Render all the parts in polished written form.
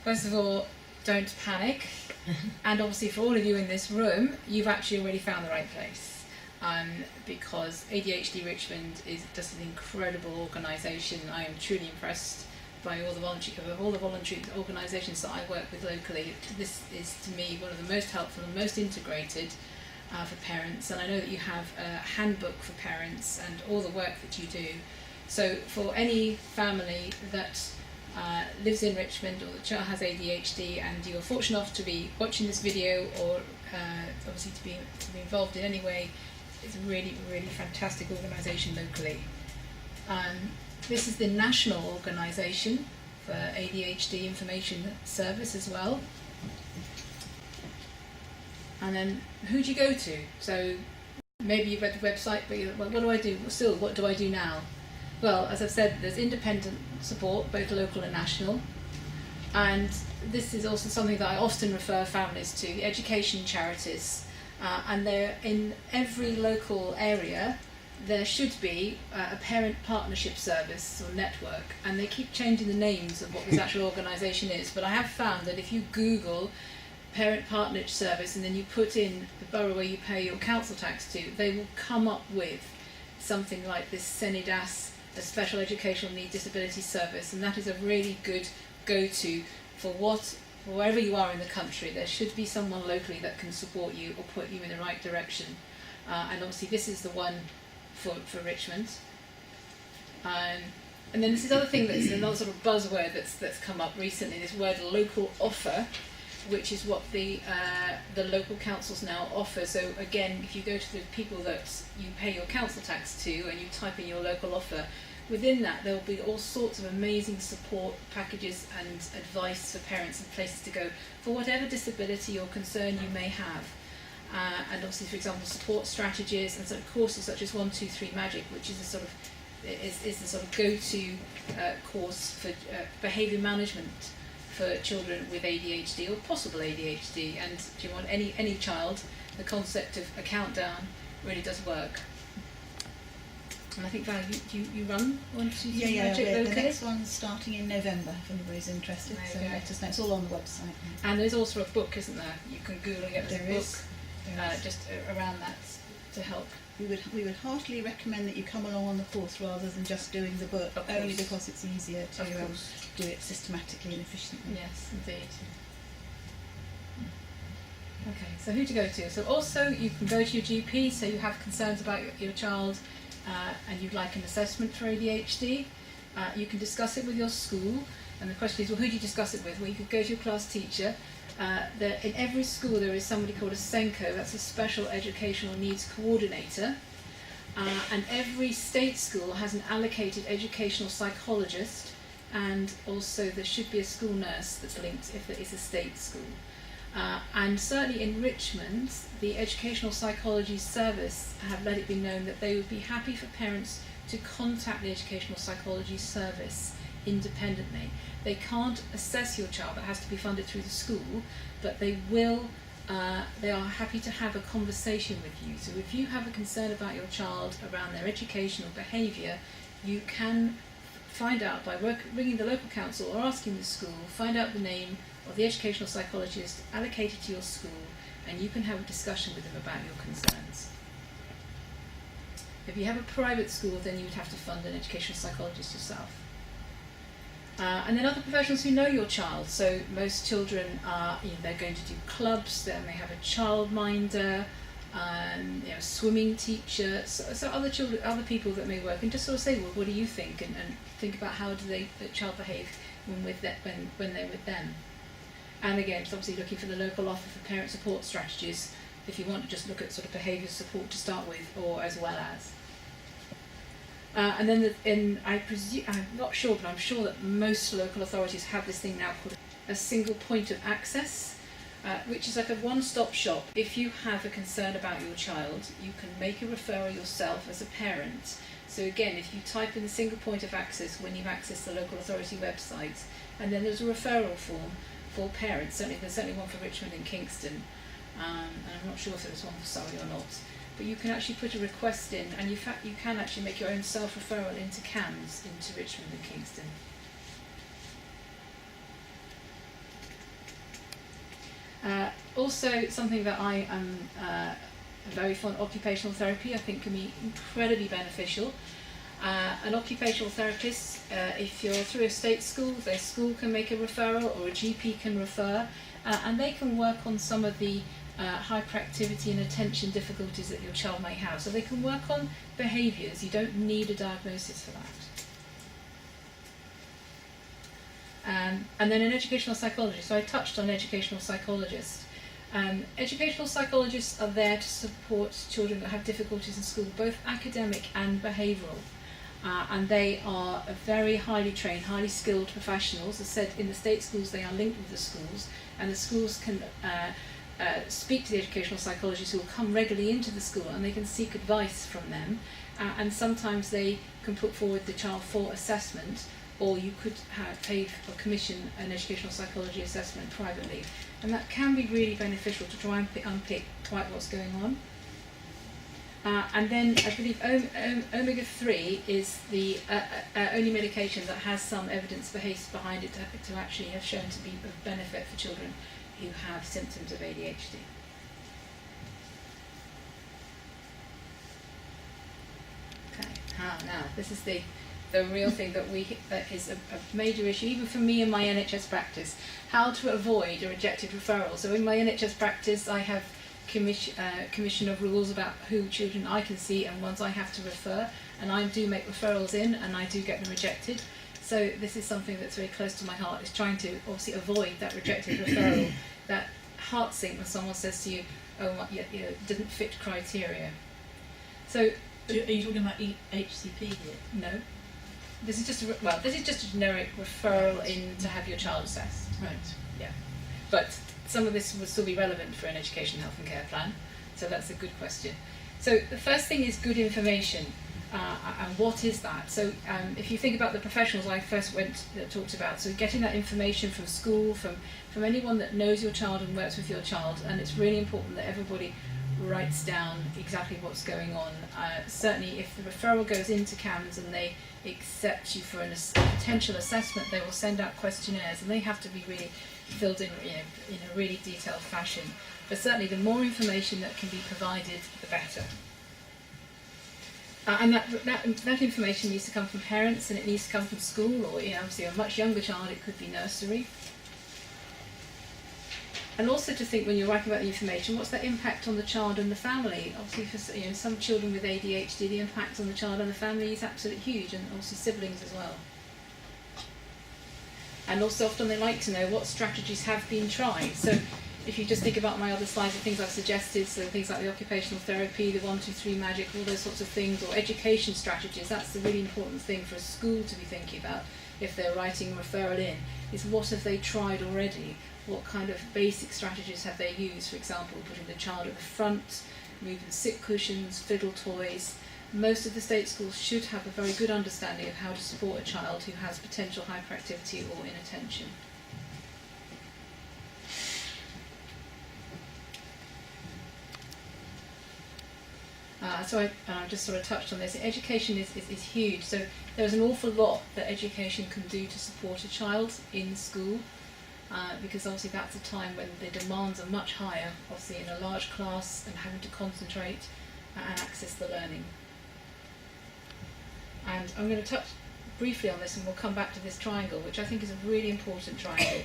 first of all, don't panic. And obviously for all of you in this room, you've actually already found the right place. Because ADHD Richmond is just an incredible organisation. I am truly impressed by all the voluntary organisations that I work with locally. This is to me one of the most helpful and most integrated for parents, and I know that you have a handbook for parents and all the work that you do. So for any family that lives in Richmond or the child has ADHD and you are fortunate enough to be watching this video or obviously to be involved in any way, it's a really, really fantastic organisation locally. This is the national organisation for ADHD Information Service as well. And then who do you go to? So maybe you've read the website, but you're like, well, what do I do? Well, still, what do I do now? Well, as I've said, there's independent support, both local and national. And this is also something that I often refer families to, the education charities. And they're in every local area. There should be a parent partnership service or network, and they keep changing the names of what this actual organisation is. But I have found that if you Google parent partnership service and then you put in the borough where you pay your council tax to, they will come up with something like this SENIDAS, a special educational needs disability service, and that is a really good go-to for wherever you are in the country. There should be someone locally that can support you or put you in the right direction. And obviously this is the one for Richmond. And then this is other thing that's another sort of buzzword that's come up recently, this word local offer, which is what the local councils now offer. So again, if you go to the people that you pay your council tax to and you type in your local offer, within that there will be all sorts of amazing support packages and advice for parents and places to go for whatever disability or concern you may have. And obviously, for example, support strategies and sort of courses such as 1, 2, 3 Magic, which is a sort of the sort of go-to course for behaviour management for children with ADHD or possible ADHD. And if you want any child, the concept of a countdown really does work. And I think Val, you run 1, 2, 3 Magic locally? The next one's starting in November if anybody's interested. So let us know. It's all on the website. And there's also a book, isn't there? You can Google and get a book just around that to help. We would heartily recommend that you come along on the course rather than just doing the book, only because it's easier to do it systematically and efficiently. Yes, indeed. Okay, so who to go to? So also you can go to your GP, so you have concerns about your child and you'd like an assessment for ADHD. You can discuss it with your school, and the question is, well, who do you discuss it with? Well, you could go to your class teacher. In every school there is somebody called a SENCO, that's a Special Educational Needs Coordinator, and every state school has an allocated educational psychologist, and also there should be a school nurse that's linked if there is a state school. And certainly in Richmond, the Educational Psychology Service have let it be known that they would be happy for parents to contact the Educational Psychology Service independently. They can't assess your child, that has to be funded through the school, but they are happy to have a conversation with you. So if you have a concern about your child around their educational behaviour, you can find out by ringing the local council or asking the school, find out the name of the educational psychologist allocated to your school, and you can have a discussion with them about your concerns. If you have a private school, then you would have to fund an educational psychologist yourself. And then other professionals who know your child. So most children are, they're going to do clubs. They may have a childminder, swimming teacher. So other people that may work, and just sort of say, well, what do you think? And think about how do the child behave when they're with them. And again, it's obviously looking for the local offer for parent support strategies if you want to just look at sort of behaviour support to start with, or as well as. And then I'm not sure, but I'm sure that most local authorities have this thing now called a single point of access, which is like a one-stop shop. If you have a concern about your child, you can make a referral yourself as a parent. So again, if you type in the single point of access when you've accessed the local authority website, and then there's a referral form for parents. There's certainly one for Richmond and Kingston, and I'm not sure if there's one for Surrey or not. But you can actually put a request in, and in fact you can actually make your own self-referral into CAMS, into Richmond and Kingston. Also, something that I am very fond of, occupational therapy, I think can be incredibly beneficial. An occupational therapist, if you're through a state school, their school can make a referral or a GP can refer, and they can work on some of the hyperactivity and attention difficulties that your child may have. So they can work on behaviours. You don't need a diagnosis for that. And then an educational psychologist. So I touched on educational psychologists. Educational psychologists are there to support children that have difficulties in school, both academic and behavioural. And they are very highly trained, highly skilled professionals. As I said, in the state schools they are linked with the schools, and the schools can speak to the educational psychologists who will come regularly into the school, and they can seek advice from them. And sometimes they can put forward the child for assessment, or you could pay or commission an educational psychology assessment privately. And that can be really beneficial to try and unpick quite what's going on. And then I believe omega-3 is the only medication that has some evidence behind it to actually have shown to be of benefit for children who have symptoms of ADHD. Okay, now this is the real thing that is a major issue, even for me in my NHS practice, how to avoid a rejected referral. So in my NHS practice I have commission of rules about who children I can see and ones I have to refer, and I do make referrals in and I do get them rejected. So this is something that's very close to my heart, is trying to obviously avoid that rejected referral, that heart sink when someone says to you, oh, didn't fit criteria. So are you talking about HCP here? No. This is just a generic referral in to have your child assessed. Right. Yeah. But some of this would still be relevant for an education, health and care plan. So that's a good question. So the first thing is good information. And what is that? So if you think about the professionals I first talked about, so getting that information from school, from anyone that knows your child and works with your child, and it's really important that everybody writes down exactly what's going on. Certainly if the referral goes into CAMHS and they accept you for a potential assessment, they will send out questionnaires, and they have to be really filled in a really detailed fashion. But certainly the more information that can be provided, the better. And that information needs to come from parents, and it needs to come from school, or obviously a much younger child it could be nursery. And also to think when you're writing about the information, what's that impact on the child and the family? Obviously for some children with ADHD, the impact on the child and the family is absolutely huge, and also siblings as well. And also often they like to know what strategies have been tried. So if you just think about my other slides of things I've suggested, so things like the occupational therapy, the 1, 2, 3 magic, all those sorts of things, or education strategies, that's the really important thing for a school to be thinking about if they're writing a referral in, is what have they tried already? What kind of basic strategies have they used? For example, putting the child at the front, moving sit cushions, fiddle toys. Most of the state schools should have a very good understanding of how to support a child who has potential hyperactivity or inattention. So I just sort of touched on this. Education is huge. So there's an awful lot that education can do to support a child in school, because obviously that's a time when the demands are much higher, obviously in a large class and having to concentrate and access the learning. And I'm going to touch briefly on this, and we'll come back to this triangle, which I think is a really important triangle.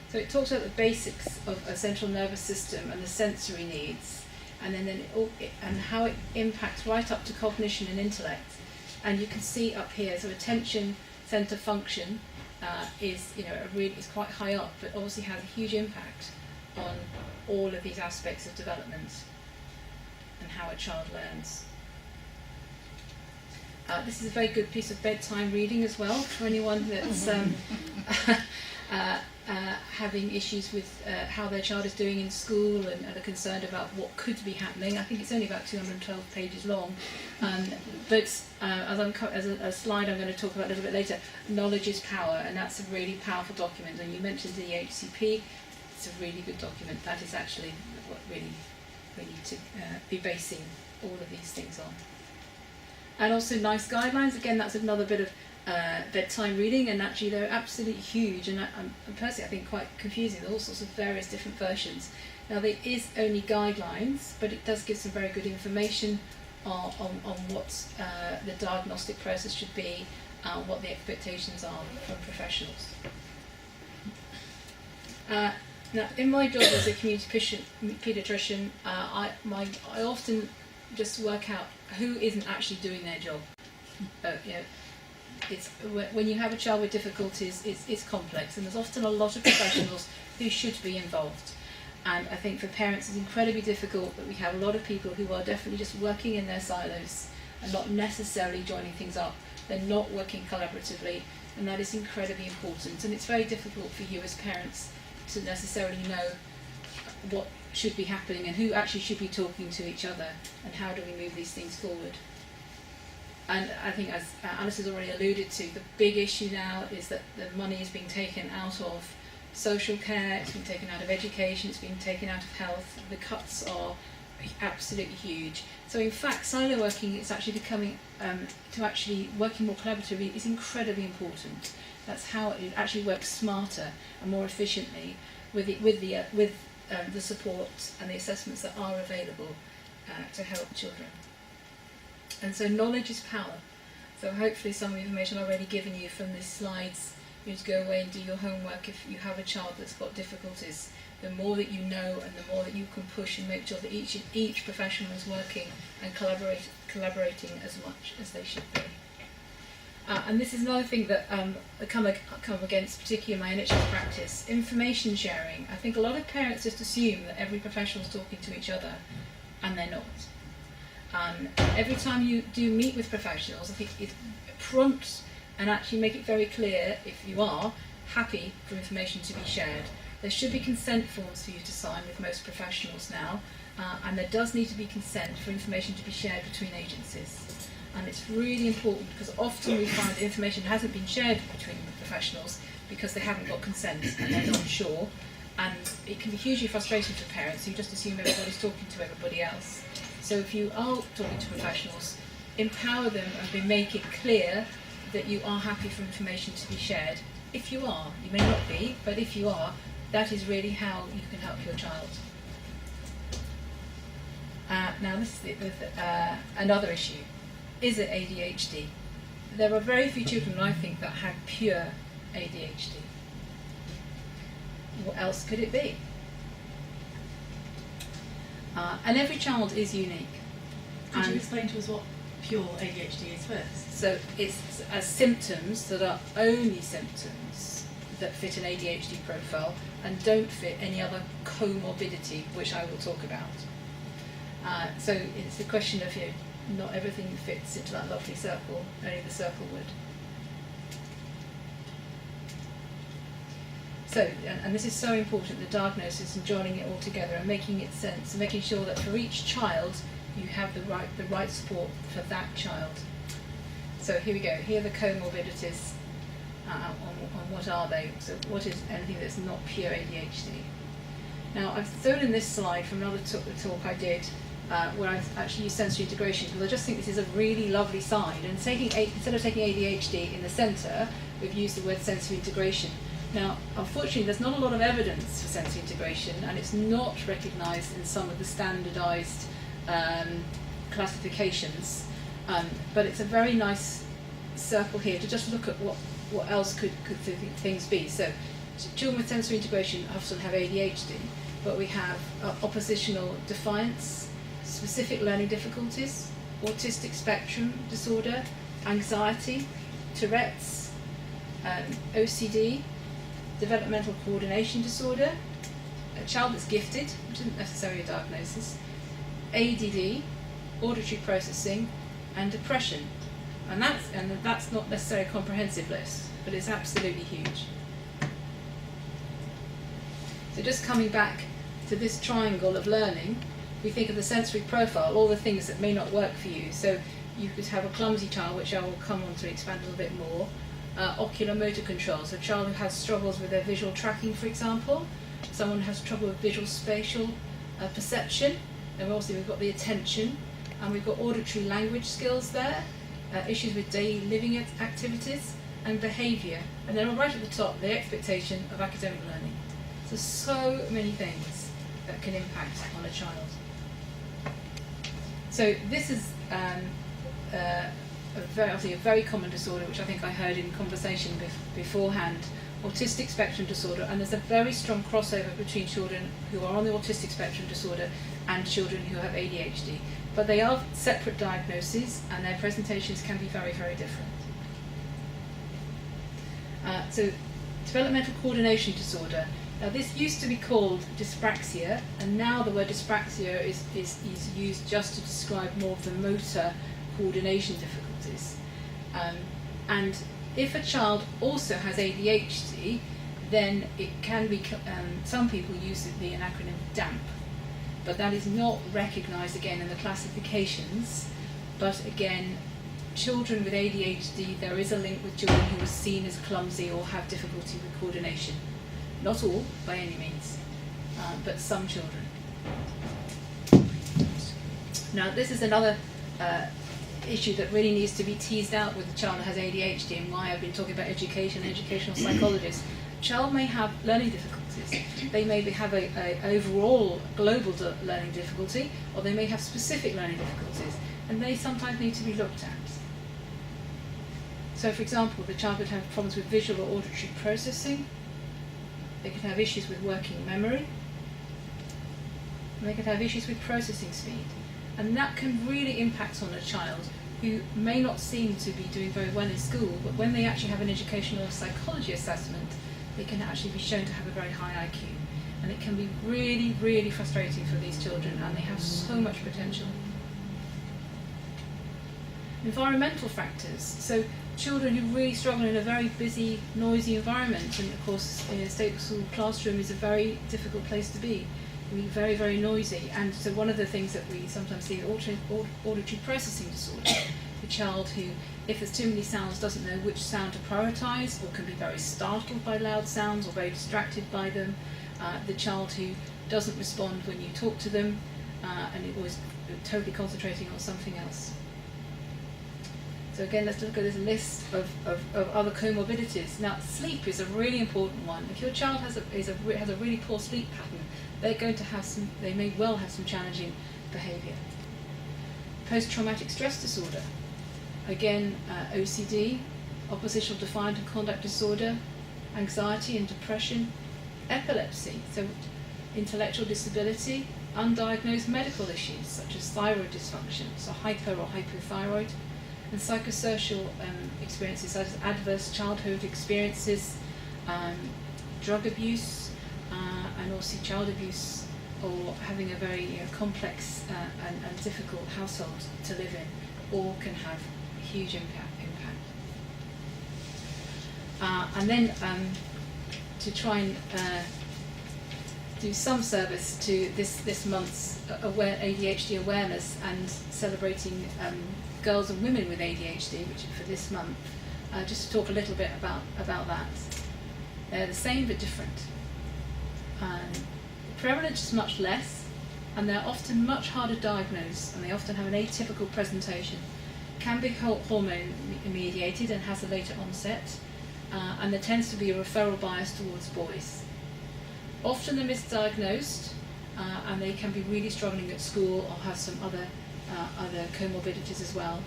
So it talks about the basics of a central nervous system and the sensory needs, and then and how it impacts right up to cognition and intellect. And you can see up here, so attention centre function is is quite high up, but obviously has a huge impact on all of these aspects of development and how a child learns. This is a very good piece of bedtime reading as well for anyone that's having issues with how their child is doing in school and are concerned about what could be happening. I think it's only about 212 pages long, but as a slide I'm going to talk about a little bit later, knowledge is power, and that's a really powerful document. And you mentioned the HCP, it's a really good document. That is actually what really we need to be basing all of these things on. And also nice guidelines. Again, that's another bit of bedtime reading, and actually they're absolutely huge, and personally I think quite confusing. There's all sorts of various different versions. Now there is only guidelines, but it does give some very good information on what the diagnostic process should be, what the expectations are from professionals. Now, in my job as a community paediatrician, I often just work out who isn't actually doing their job. It's when you have a child with difficulties, it's complex, and there's often a lot of professionals who should be involved. And I think for parents it's incredibly difficult that we have a lot of people who are definitely just working in their silos and not necessarily joining things up. They're not working collaboratively, and that is incredibly important. And it's very difficult for you as parents to necessarily know what should be happening and who actually should be talking to each other, and how do we move these things forward. And I think, as Alice has already alluded to, the big issue now is that the money is being taken out of social care, it's been taken out of education, it's been taken out of health. The cuts are absolutely huge. So in fact, silo working is actually becoming, to actually working more collaboratively is incredibly important. That's how it actually works smarter and more efficiently with the support and the assessments that are available to help children. And so knowledge is power. So hopefully some of the information I've already given you from these slides, you need to go away and do your homework. If you have a child that's got difficulties, the more that you know and the more that you can push and make sure that each professional is working and collaborating as much as they should be. And this is another thing that I come against, particularly in my NHS practice, information sharing. I think a lot of parents just assume that every professional is talking to each other, and they're not. Every time you do meet with professionals, I think it prompts and actually make it very clear if you are happy for information to be shared. There should be consent forms for you to sign with most professionals now, and there does need to be consent for information to be shared between agencies. And it's really important because often we find information hasn't been shared between professionals because they haven't got consent and they're not sure. And it can be hugely frustrating for parents who just assume everybody's talking to everybody else. So if you are talking to professionals, empower them and make it clear that you are happy for information to be shared. If you are, you may not be, but if you are, that is really how you can help your child. Now this is another issue. Is it ADHD? There are very few children, I think, that have pure ADHD. What else could it be? And every child is unique. Could you explain to us what pure ADHD is first? So it's symptoms that are only symptoms that fit an ADHD profile and don't fit any other comorbidity, which I will talk about. So it's a question of, not everything fits into that lovely circle, only the circle would. So, and this is so important, the diagnosis and joining it all together and making it sense, and making sure that for each child you have the right support for that child. So here we go, here are the comorbidities, on what are they. So what is anything that's not pure ADHD? Now I've thrown in this slide from another talk I did, where I actually used sensory integration, because I just think this is a really lovely side. And instead of taking ADHD in the centre, we've used the word sensory integration. Now, unfortunately, there's not a lot of evidence for sensory integration, and it's not recognised in some of the standardised classifications. But it's a very nice circle here to just look at what else could things be. So, children with sensory integration often have ADHD, but we have oppositional defiance, specific learning difficulties, autistic spectrum disorder, anxiety, Tourette's, OCD, developmental coordination disorder, a child that's gifted, which isn't necessarily a diagnosis, ADD, auditory processing, and depression. And that's not necessarily a comprehensive list, but it's absolutely huge. So just coming back to this triangle of learning, we think of the sensory profile, all the things that may not work for you. So you could have a clumsy child, which I will come on to expand a little bit more. Ocular motor control, so a child who has struggles with their visual tracking, for example. Someone who has trouble with visual spatial perception. And obviously we've got the attention, and we've got auditory language skills there. issues with daily living activities and behaviour. And then right at the top, the expectation of academic learning. So many things that can impact on a child. So this is obviously a very common disorder, which I think I heard in conversation beforehand, autistic spectrum disorder, and there's a very strong crossover between children who are on the autistic spectrum disorder and children who have ADHD. But they are separate diagnoses, and their presentations can be very, very different. So developmental coordination disorder. Now this used to be called dyspraxia, and now the word dyspraxia is used just to describe more of the motor coordination difficulties. And if a child also has ADHD, then it can be, some people use the acronym DAMP, but that is not recognised again in the classifications. But again, children with ADHD, there is a link with children who are seen as clumsy or have difficulty with coordination. Not all, by any means, but some children. Now, this is another issue that really needs to be teased out with a child that has ADHD, and why I've been talking about education and educational psychologists. A child may have learning difficulties. They may have a overall global learning difficulty, or they may have specific learning difficulties, and they sometimes need to be looked at. So, for example, the child could have problems with visual or auditory processing. They could have issues with working memory, and they could have issues with processing speed. And that can really impact on a child who may not seem to be doing very well in school, but when they actually have an educational psychology assessment, they can actually be shown to have a very high IQ. And it can be really, really frustrating for these children, and they have so much potential. Environmental factors. So children who really struggle in a very busy, noisy environment, and of course in a state school classroom is a very difficult place to be. It can be very, very noisy, and so one of the things that we sometimes see is auditory processing disorder. The child who, if there's too many sounds, doesn't know which sound to prioritise, or can be very startled by loud sounds or very distracted by them. The child who doesn't respond when you talk to them, and is always totally concentrating on something else. So again, let's look at this list of other comorbidities. Now, sleep is a really important one. If your child has a really poor sleep pattern, they may well have some challenging behaviour. Post-traumatic stress disorder. Again, OCD, oppositional defiant and conduct disorder, anxiety and depression, epilepsy, so intellectual disability, undiagnosed medical issues such as thyroid dysfunction, so hyper or hypothyroid, and psychosocial experiences such as adverse childhood experiences, drug abuse, and also child abuse, or having a very complex and difficult household to live in, all can have a huge impact. And then to try and do some service to this month's ADHD awareness and celebrating girls and women with ADHD, which is for this month, just to talk a little bit about that. They're the same but different. The prevalence is much less, and they're often much harder diagnosed, and they often have an atypical presentation. Can be hormone mediated and has a later onset, and there tends to be a referral bias towards boys. Often they're misdiagnosed, and they can be really struggling at school or have some other comorbidities as well.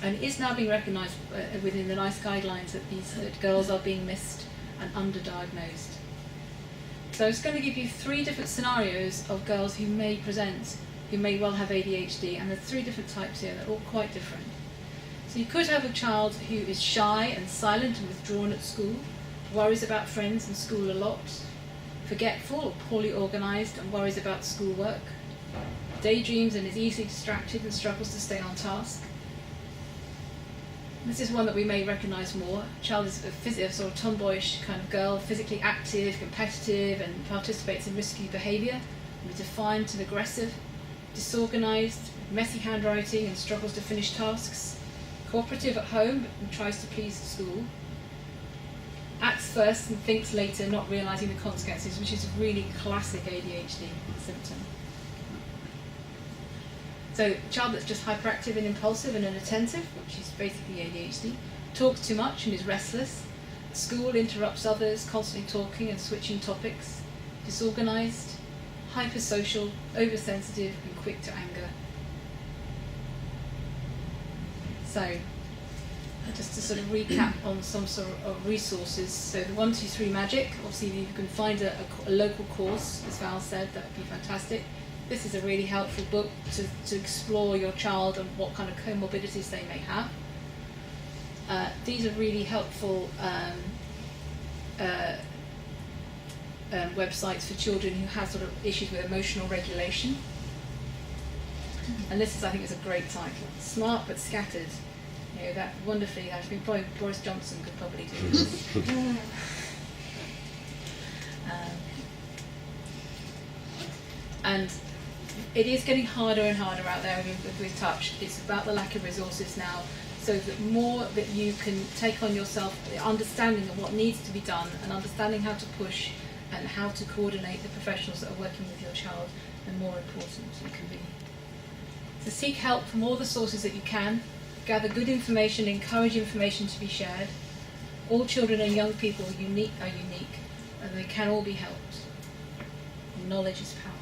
And it is now being recognised within the NICE guidelines that girls are being missed and underdiagnosed. So it's going to give you 3 different scenarios of girls who may present, who may well have ADHD, and there's 3 different types here that are all quite different. So you could have a child who is shy and silent and withdrawn at school, worries about friends and school a lot, forgetful or poorly organised and worries about schoolwork, daydreams and is easily distracted and struggles to stay on task. This is one that we may recognise more. A child is a sort of tomboyish kind of girl, physically active, competitive, and participates in risky behaviour, defiant and aggressive, disorganised, messy handwriting and struggles to finish tasks, cooperative at home and tries to please at school, acts first and thinks later, not realising the consequences, which is a really classic ADHD symptom. So a child that's just hyperactive and impulsive and inattentive, which is basically ADHD, talks too much and is restless. At school interrupts others, constantly talking and switching topics. Disorganised, hypersocial, oversensitive and quick to anger. So just to sort of recap on some sort of resources. So the 1-2-3 Magic, obviously if you can find a local course, as Val said, that would be fantastic. This is a really helpful book to explore your child and what kind of comorbidities they may have. These are really helpful websites for children who have sort of issues with emotional regulation. And this is, I think, is a great title. Smart but scattered. You know, that wonderfully, I think probably Boris Johnson could probably do this. And it is getting harder and harder out there with touch. It's about the lack of resources now. So the more that you can take on yourself, the understanding of what needs to be done and understanding how to push and how to coordinate the professionals that are working with your child, the more important it can be. So seek help from all the sources that you can. Gather good information, encourage information to be shared. All children and young people are unique, and they can all be helped. Knowledge is power.